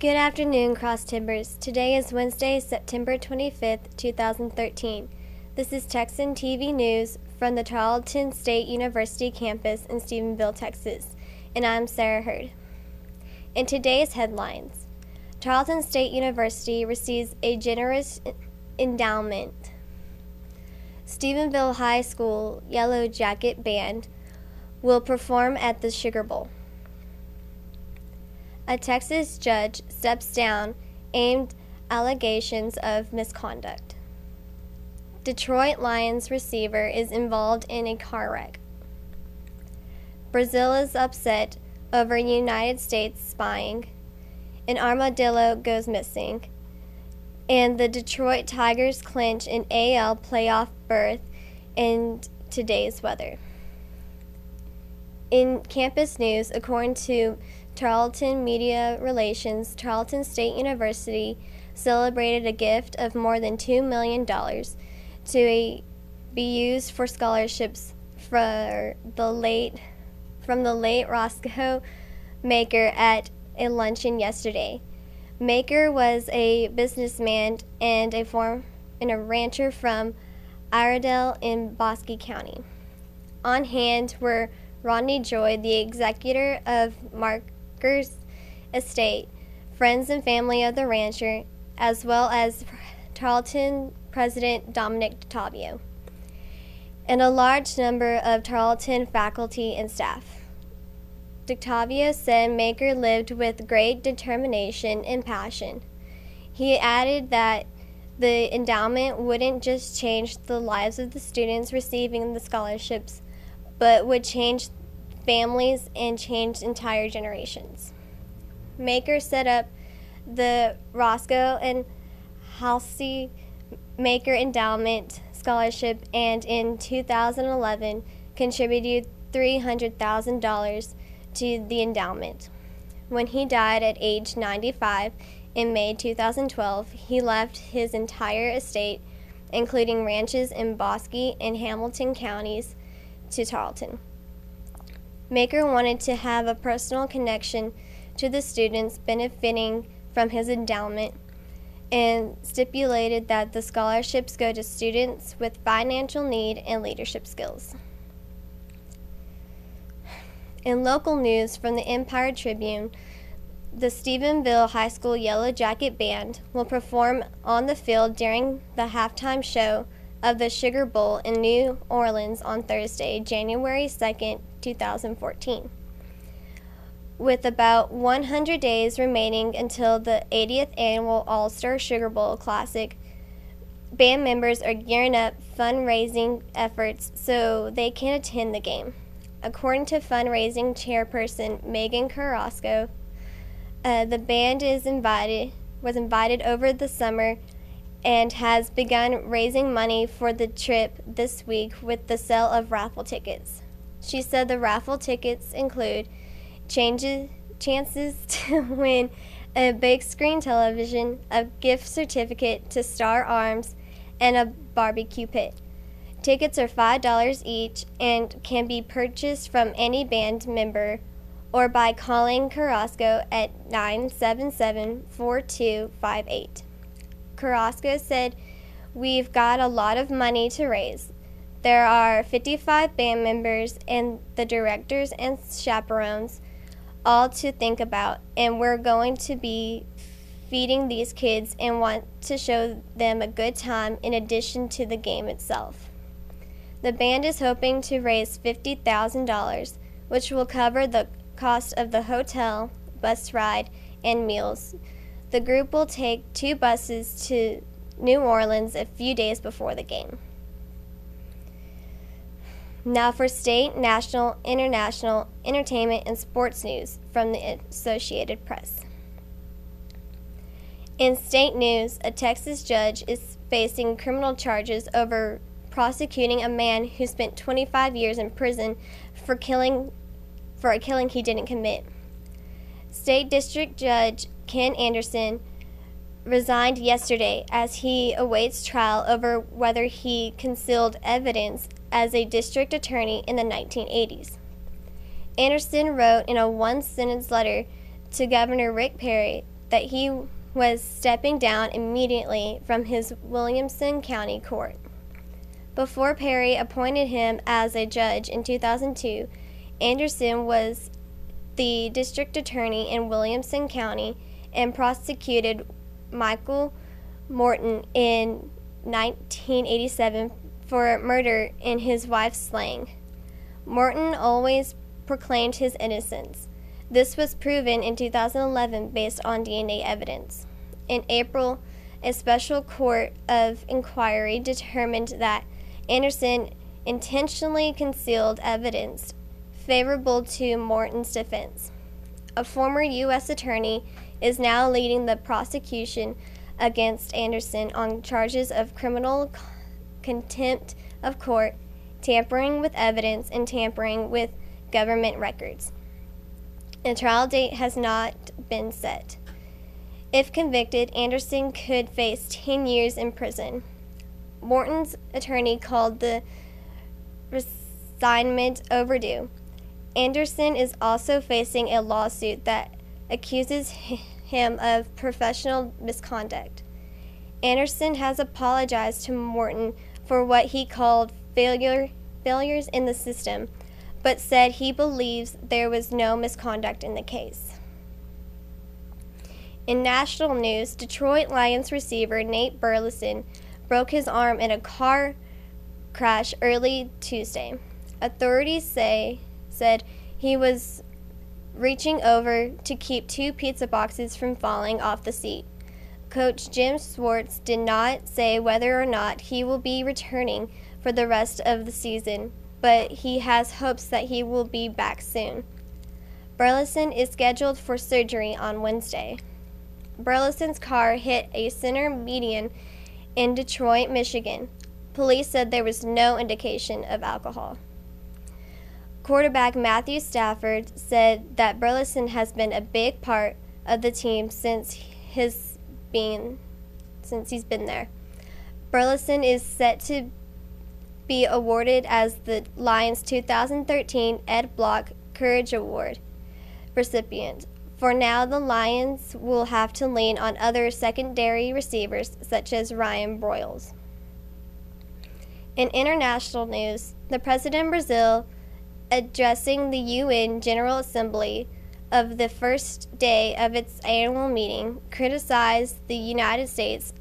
Good afternoon, Cross Timbers. Today is Wednesday, September 25th, 2013. This is Texan TV News from the Tarleton State University campus in Stephenville, Texas, and I'm Sara Heard. In today's headlines, Tarleton State University receives a generous endowment. Stephenville High School Yellow Jacket Band will perform at the Sugar Bowl. A Texas judge steps down amid allegations of misconduct. Detroit Lions receiver is involved in a car wreck. Brazil is upset over United States spying. An armadillo goes missing. And the Detroit Tigers clinch an AL playoff berth in today's weather. In campus news, according to Tarleton Media Relations, Tarleton State University celebrated a gift of more than $2 million to be used for scholarships from the late Roscoe Maker at a luncheon yesterday. Maker was a businessman and a rancher from Iredell in Bosque County. On hand were Rodney Joy, the executor of Marker's estate, friends and family of the rancher, as well as Tarleton President Dominic DeTavio, and a large number of Tarleton faculty and staff. DeTavio said Maker lived with great determination and passion. He added that the endowment wouldn't just change the lives of the students receiving the scholarships, but would change families and change entire generations. Maker set up the Roscoe and Halsey Maker Endowment Scholarship and in 2011 contributed $300,000 to the endowment. When he died at age 95 in May 2012, he left his entire estate, including ranches in Bosque and Hamilton counties, to Tarleton. Maker wanted to have a personal connection to the students benefiting from his endowment and stipulated that the scholarships go to students with financial need and leadership skills. In local news from the Empire-Tribune, the Stephenville High School Yellow Jacket Band will perform on the field during the halftime show of the Sugar Bowl in New Orleans on Thursday, January 2nd, 2014. With about 100 days remaining until the 80th annual All-Star Sugar Bowl Classic, band members are gearing up fundraising efforts so they can attend the game. According to fundraising chairperson Megan Carrasco, the band was invited over the summer and has begun raising money for the trip this week with the sale of raffle tickets. She said the raffle tickets include chances to win a big screen television, a gift certificate to Star Arms, and a barbecue pit. Tickets are $5 each and can be purchased from any band member or by calling Carrasco at 977-4258. Carrasco said, "We've got a lot of money to raise. There are 55 band members and the directors and chaperones, all to think about, and we're going to be feeding these kids and want to show them a good time in addition to the game itself." The band is hoping to raise $50,000, which will cover the cost of the hotel, bus ride, and meals. The group will take 2 buses to New Orleans a few days before the game. Now for state, national, international, entertainment, and sports news from the Associated Press. In state news, a Texas judge is facing criminal charges over prosecuting a man who spent 25 years in prison for a killing he didn't commit. State District Judge Ken Anderson resigned yesterday as he awaits trial over whether he concealed evidence as a district attorney in the 1980s. Anderson wrote in a one-sentence letter to Governor Rick Perry that he was stepping down immediately from his Williamson County court. Before Perry appointed him as a judge in 2002, Anderson was the district attorney in Williamson County and prosecuted Michael Morton in 1987 for murder in his wife's slaying. Morton always proclaimed his innocence. This was proven in 2011 based on DNA evidence. In April, a special court of inquiry determined that Anderson intentionally concealed evidence favorable to Morton's defense. A former U.S. attorney is now leading the prosecution against Anderson on charges of criminal contempt of court, tampering with evidence, and tampering with government records. A trial date has not been set. If convicted, Anderson could face 10 years in prison. Morton's attorney called the resignment overdue. Anderson is also facing a lawsuit that accuses him of professional misconduct. Anderson has apologized to Morton for what he called failures in the system, but said he believes there was no misconduct in the case. In national news, Detroit Lions receiver Nate Burleson broke his arm in a car crash early Tuesday. Authorities said he was reaching over to keep 2 pizza boxes from falling off the seat. Coach Jim Schwartz did not say whether or not he will be returning for the rest of the season, but he has hopes that he will be back soon. Burleson is scheduled for surgery on Wednesday. Burleson's car hit a center median in Detroit, Michigan. Police said there was no indication of alcohol. Quarterback Matthew Stafford said that Burleson has been a big part of the team since he's been there. Burleson is set to be awarded as the Lions' 2013 Ed Block Courage Award recipient. For now, the Lions will have to lean on other secondary receivers such as Ryan Broyles. In international news, the President of Brazil, addressing the UN General Assembly of the first day of its annual meeting, criticized the United States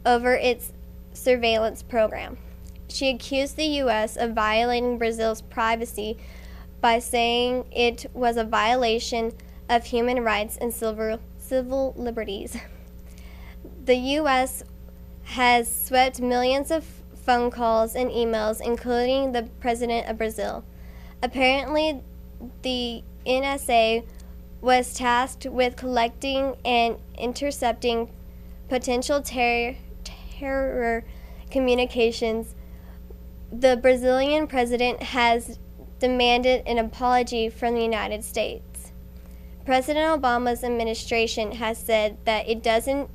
over its surveillance program. She accused the U.S. of violating Brazil's privacy by saying it was a violation of human rights and civil liberties. The U.S. has swept millions of phone calls and emails, including the President of Brazil. Apparently, the NSA was tasked with collecting and intercepting potential terror communications. The Brazilian president has demanded an apology from the United States. President Obama's administration has said that it doesn't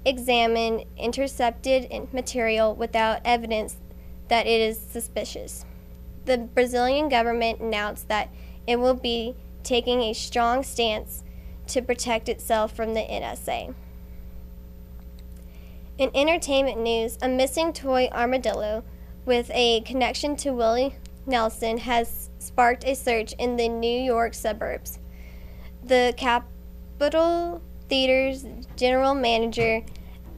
examine intercepted material without evidence that it is suspicious. The Brazilian government announced that it will be taking a strong stance to protect itself from the NSA. In entertainment news, a missing toy armadillo with a connection to Willie Nelson has sparked a search in the New York suburbs. The Capitol Theater's general manager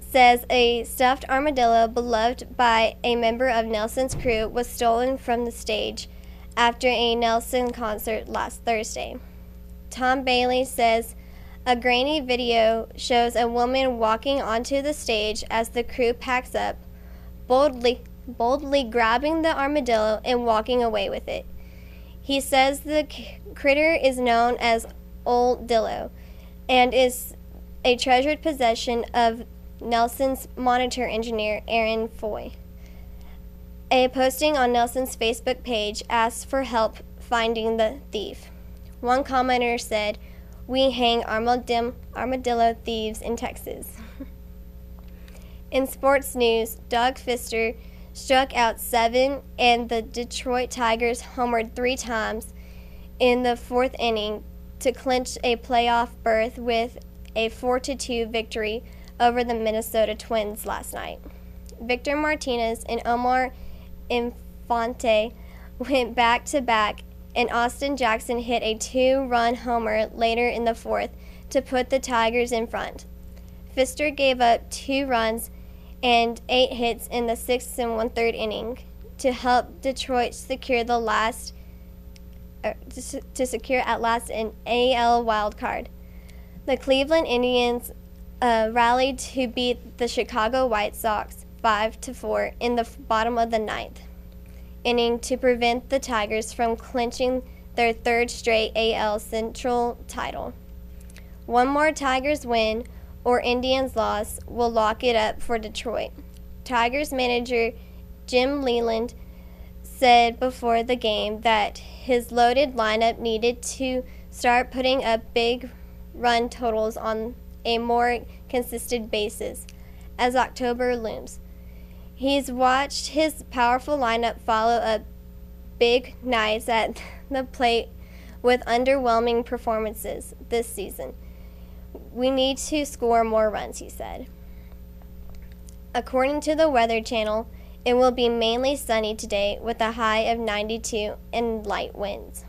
says a stuffed armadillo beloved by a member of Nelson's crew was stolen from the stage after a Nelson concert last Thursday. Tom Bailey says a grainy video shows a woman walking onto the stage as the crew packs up, boldly grabbing the armadillo and walking away with it. He says the critter is known as Old Dillo and is a treasured possession of Nelson's monitor engineer, Aaron Foy. A posting on Nelson's Facebook page asked for help finding the thief. One commenter said, "We hang armadillo thieves in Texas." In sports news, Doug Fister struck out 7 and the Detroit Tigers homered 3 times in the 4th inning to clinch a playoff berth with a 4-2 victory over the Minnesota Twins last night. Victor Martinez and Omar Infante went back-to-back, and Austin Jackson hit a 2-run homer later in the fourth to put the Tigers in front. Pfister gave up 2 runs and 8 hits in the 6th and 1/3 inning to help Detroit secure at last an AL wildcard. The Cleveland Indians rallied to beat the Chicago White Sox 5-4 in the bottom of the 9th inning to prevent the Tigers from clinching their 3rd straight AL Central title. One more Tigers win or Indians loss will lock it up for Detroit. Tigers manager Jim Leyland said before the game that his loaded lineup needed to start putting up big run totals on a more consistent basis as October looms. He's watched his powerful lineup follow up big nights at the plate with underwhelming performances this season. We need to score more runs, he said. According to the Weather Channel, it will be mainly sunny today with a high of 92 and light winds.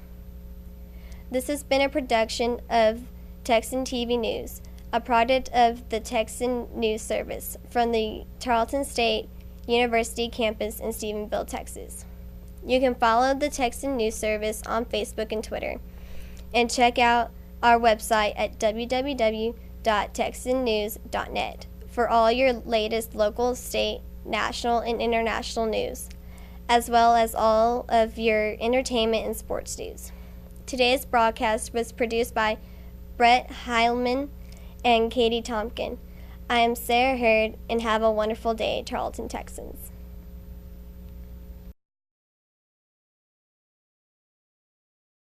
This has been a production of Texan TV News, a product of the Texan News Service from the Tarleton State University campus in Stephenville, Texas. You can follow the Texan News Service on Facebook and Twitter, and check out our website at www.texannews.net for all your latest local, state, national, and international news, as well as all of your entertainment and sports news. Today's broadcast was produced by Brett Heilman and Katie Tompkin. I am Sara Heard, and have a wonderful day, Tarleton Texans.